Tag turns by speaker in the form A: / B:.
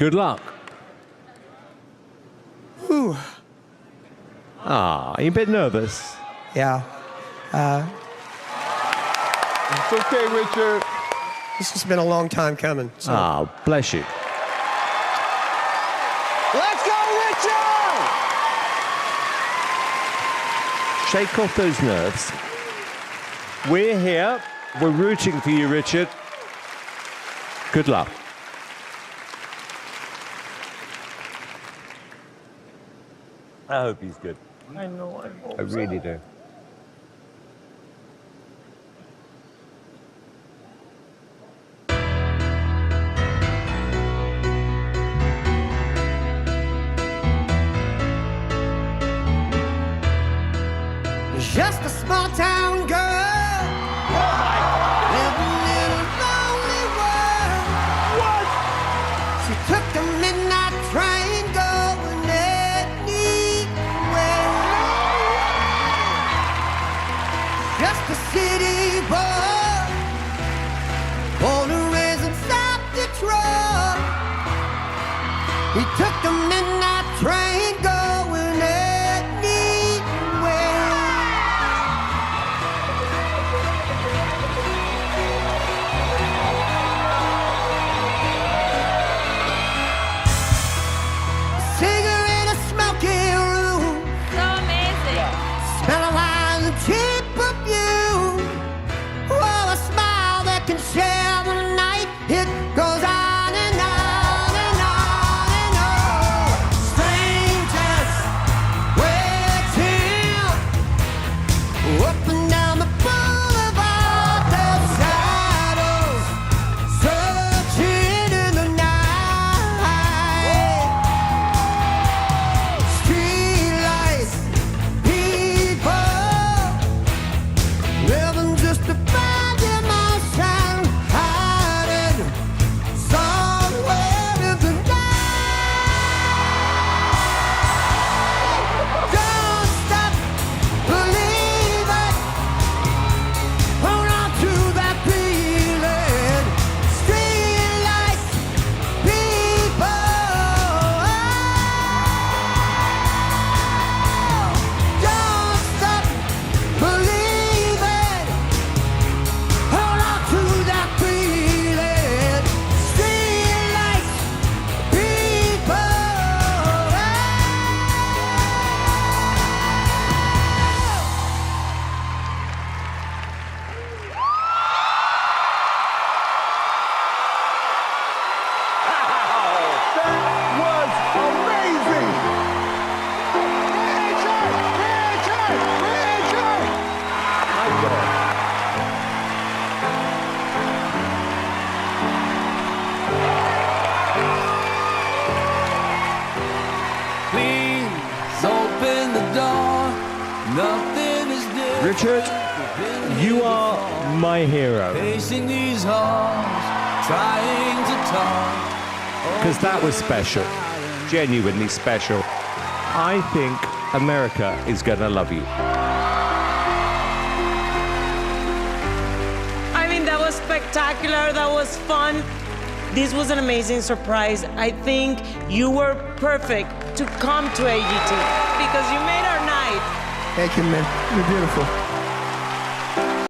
A: Good luck.
B: Whew.
A: Ah, are you a bit nervous?
B: Yeah.
C: It's okay, Richard.
B: This has been a long time coming. So.
A: Ah, bless you.
C: Let's go, Richard!
A: Shake off those nerves. We're here. We're rooting for you, Richard. Good luck. I hope he's good.
C: I know,
A: I really do.
B: Just a small town girl. Living in a lonely world.
C: What?
B: She took the midnight train going anywhere. Just a city boy, born and raised in South Detroit. He took the midnight train going anywhere. Singer in a smoky room,
D: So amazing.
B: smell of wine and cheap perfume. Oh, a smile that can share the night. It goes on and on and on and on. Strangers waiting up and down the boulevard. The shadows searching in the night. Streetlights, people living just to find emotion, hiding somewhere in the night. Don't stop believing. Hold on to that feeling. Streetlights, people. Don't stop believing. Hold on to that feeling. Streetlights, people.
C: That was amazing! Richard! Richard! Richard!
E: Please open the door. Nothing is different.
A: Richard, you are my hero.
E: Facing these halls, trying to talk.
A: Because that was special. Genuinely special. I think America is going to love you.
F: I mean, that was spectacular. That was fun. This was an amazing surprise. I think you were perfect to come to AGT because you made our night.
B: Thank you, man. You're beautiful.